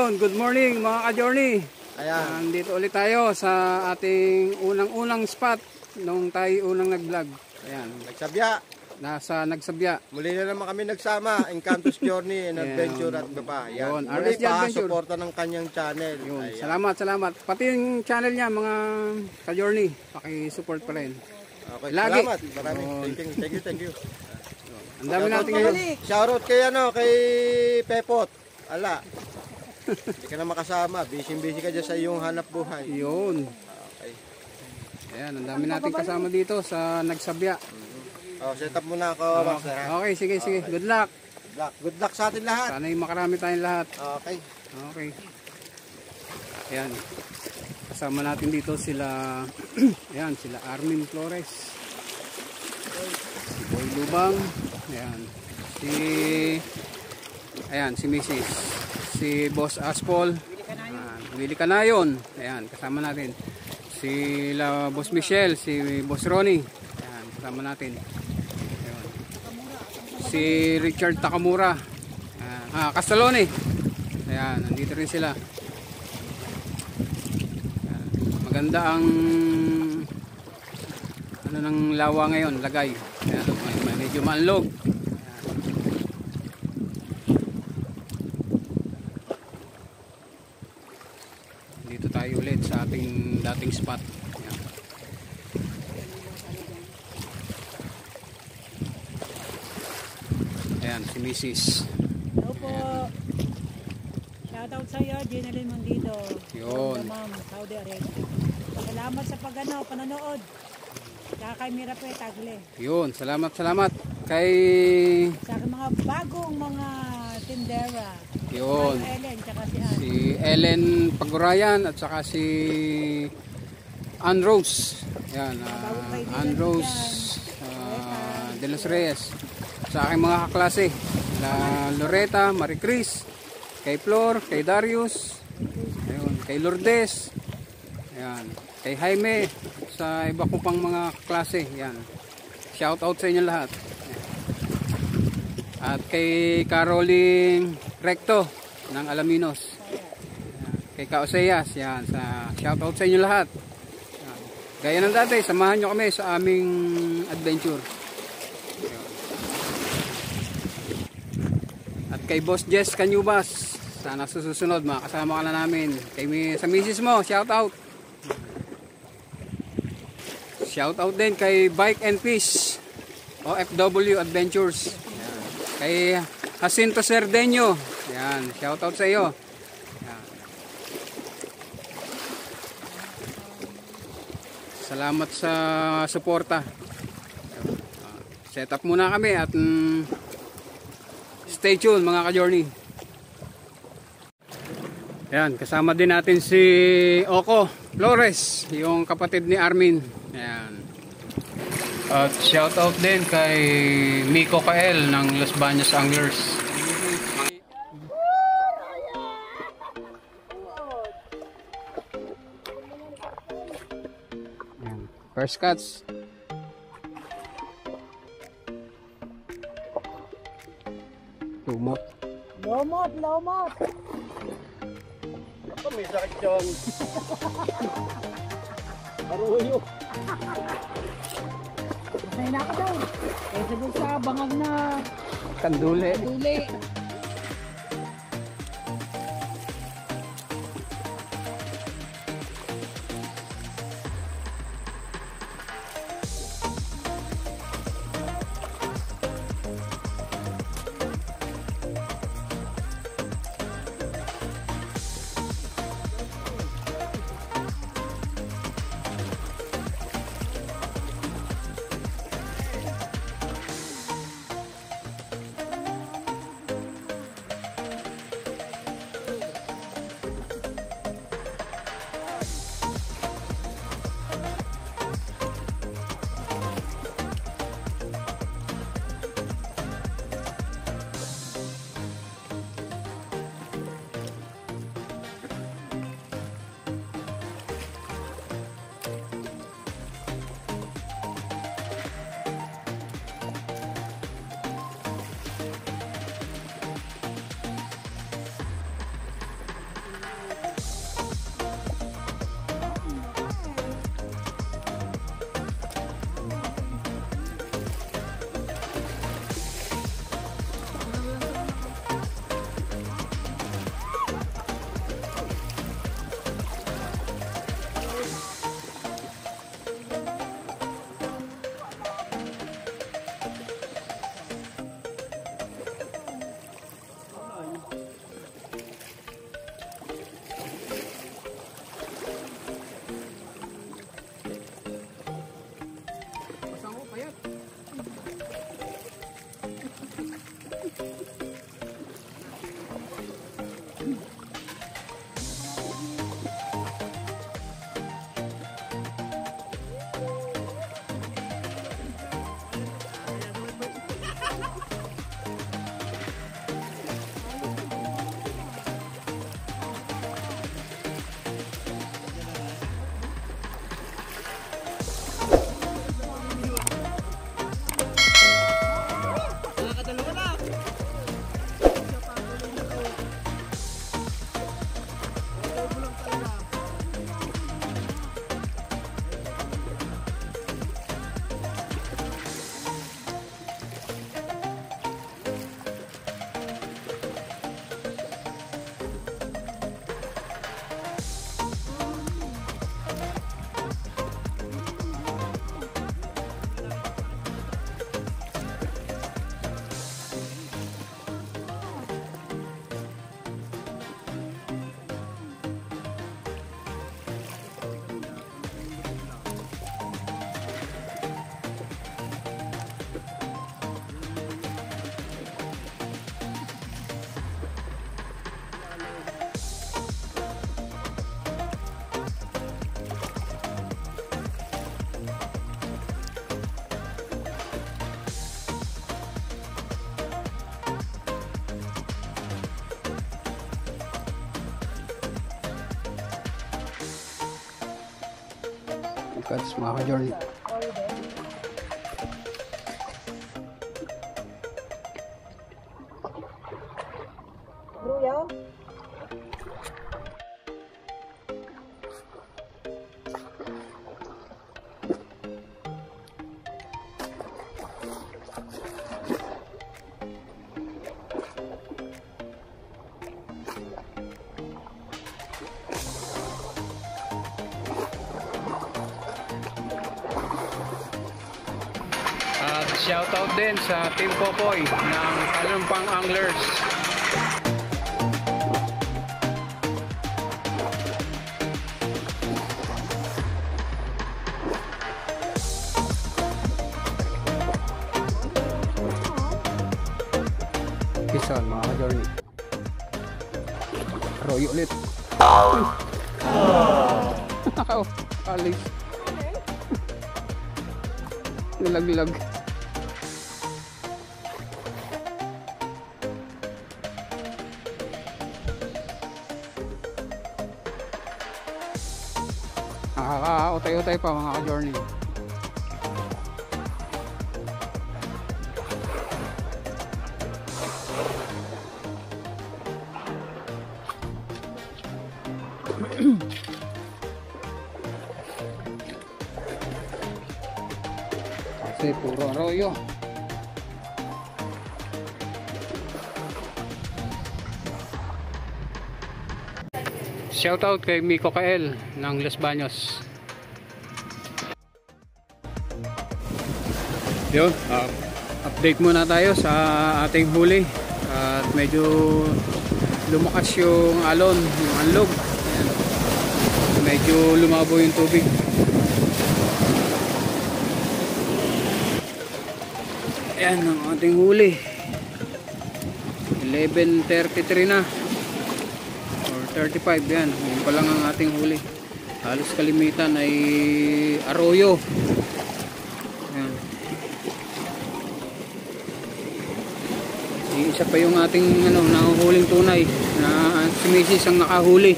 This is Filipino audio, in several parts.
Ayun, good morning mga ka-journey. Ayan. Nandito ulit tayo sa ating unang-unang spot nung tayo unang nag-vlog. Ayan, Nagsabya. nasa Nagsabya. Muli na naman kami nagsama. Encantos Journey and Adventure at Baba. Yun, Muli RSG Adventure. suporta ng kanyang channel. Yun, Ayan. salamat. Pati yung channel niya mga ka-journey, paki-support pa rin. Okay, Lagi. salamat. Maraming thank you. Ang dami natin ngayon. Shoutout kay kay Pepot. Ala. Hindi ka na makasama. Busy ka dyan sa iyong hanap buhay. Yun. Okay. Ayan, ang dami natin kasama dito sa Nagsabya. Set up muna ako, Master. Okay, sige. Good luck. Good luck sa atin lahat. Sana yung makarami tayong lahat. Okay. Ayan. Kasama natin dito sila ayan, sila Armin Flores. Si Boy Lubang. Ayan, si Mrs. Si Boss Aspol. Willie Canayon. Ayan, kasama natin. Sila Boss Michelle, si Boss Ronnie. Ayan, kasama natin. Ayan. Si Richard Takamura. Castellone. Ayan, nandito rin sila. Ayan, maganda ang ng lawa ngayon, lagay. Ayan, medyo maanlog. Dito tayo ulit sa ating dating spot. Ayan, si Mrs. Hello po. Shoutout sa iyo, Jeneline Mondido. Yun. Ma'am, Saudi Arabia. Salamat sa panonood. Saka kay Mirape Tagle. Yun, salamat kay Sa aking mga bagong mga tindera. yun. Si Ellen, tsaka si Ann. Si Ellen Pagurayan at saka si Ann Rose. Yan, Ann Rose de los Reyes. Sa aking mga kaklase, Loretta, Marie Chris, kay Flor, kay Darius, ayun, kay Lourdes, ayan, kay Jaime, sa iba ko pang mga klase. Yan. Shout out sa inyo lahat. At kay Caroline Recto ng Alaminos. Kay Kaoseyas, yan, sa shout out sa inyo lahat. Yan. Gaya ng dati, samahan nyo kami sa aming adventure. Yan. At kay Boss Jess Canyubas, sana susunod makasama ka na namin. Sa misis mo, shout out. Shout out din kay Bike and Fish OFW Adventures. Yan. Kay Jacinto Cerdeño. Yan, shout out sa iyo. Yan. Salamat sa suporta. Set up muna kami at stay tuned mga ka-journey. Yan, kasama din natin si Oko Flores, yung kapatid ni Armin. Ayan. At shout out din kay Miko Kael ng Los Baños Anglers. Ayan. First cuts. Lomot. Ako may sakit dyan. Aruyo. Masay na ako daw. Kaysa doon sa bangag na Kandule. duli. Cuts mga ka-journey. Ruya? At shoutout din sa Team Popoy ng Talumpang Anglers. Peace out mga ka-journey. Roy ulit. Oh, alis. Nilag-lag. Nakaka-utay-utay pa mga ka-journey. Kasi puro arroyo. Shoutout kay Miko Kael ng Los Baños. Yun, update muna tayo sa ating huli. At medyo lumakas yung alon, yung anlog. Ayan. Medyo lumabo yung tubig. Ayan ang ating huli. 11:33 na. Or 35 yan. Yan pa lang ang ating huli. Halos kalimitan ay arroyo. Ayan. Isa pa yung ating nahuhuling tunay na si Mrs. ang nakahuli.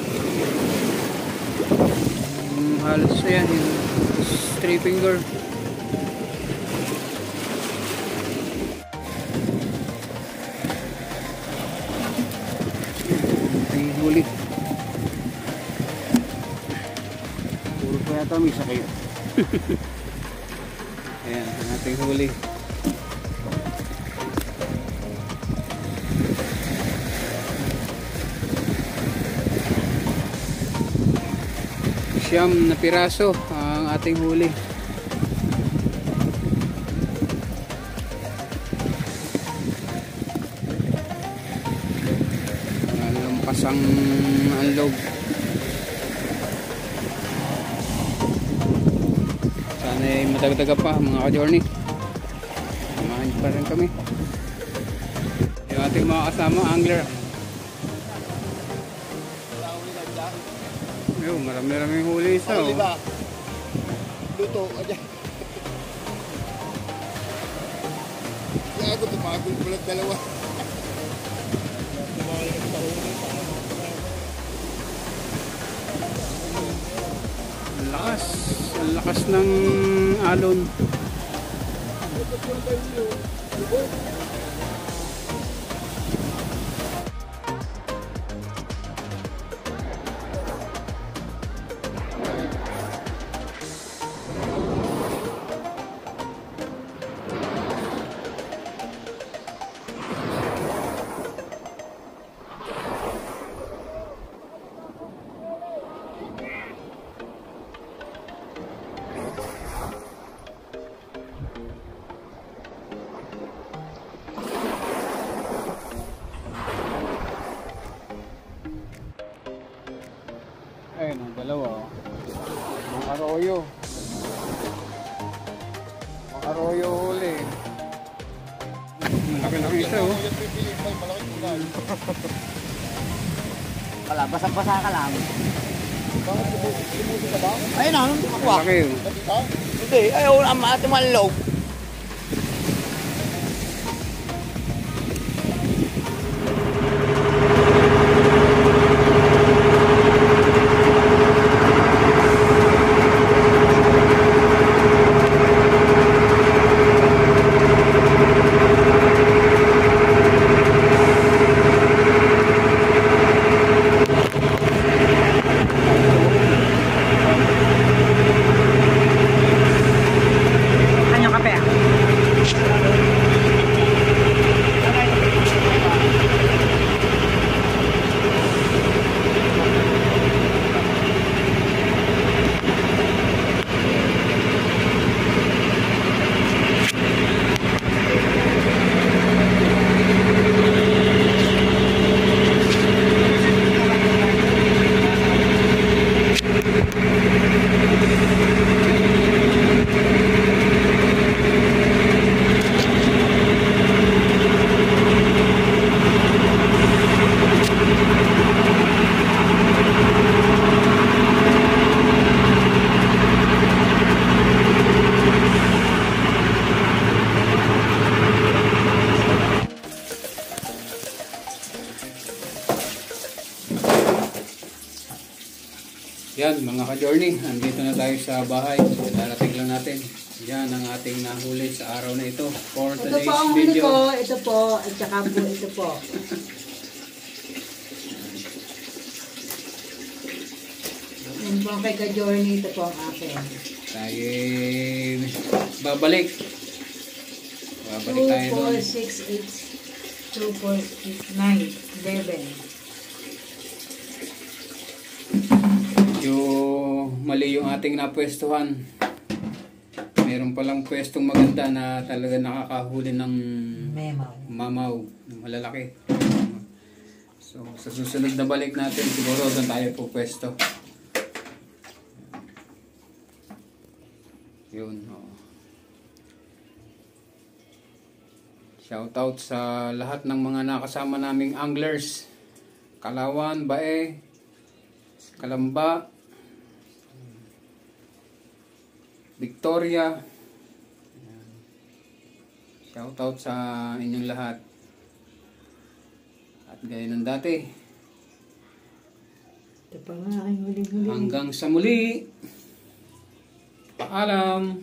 Halos yan yung 3 finger. Ating huli. Puro pa yata may sakit. Ayan ang ating huli. Siyam na piraso ang ating huli. Lampas ang anlog. Sana ay matagdaga pa mga ka-journey. Samahan pa rin kami. Yung ating mga kasama angler. Yo, marami-raming huli isa. Oh. Diba? Luto ka dyan. Kaya ako tumagol pala dalawa. Ang lakas ng alon. Ayun ang dalawa. Ang arroyo. Ang arroyo huli. Malaki na isa oh. Wala, basang-basa ka lang. Ayun na, anong tumakwa? Malaki oh. Hindi, ayaw na ate manlog. Yan mga ka-journey, andito na tayo sa bahay. Darating lang natin. Yan ang ating nahuli sa araw na ito. For Ito today's po ang huli video. ko, ito po, at saka po ito po. Yan po ang kay ka-journey, ito po ang akin. Tayo babalik. Babalik 2, tayo 4, doon. 6, 8, 2, 4, 6, 9, 11. Medyo mali yung ating napwestuhan. Meron palang pwestong maganda na talaga nakakahuli ng Memo. mamaw, ng malalaki. So, sa susunod na balik natin, siguro doon tayo po pwesto. Yun. Oh. Shoutout sa lahat ng mga nakasama naming anglers. Kalawan, Bae, Kalamba, Victoria. Shoutout sa inyong lahat. At gaya ng dati. Ito pa nga aking huling-huli. Hanggang sa muli. Paalam.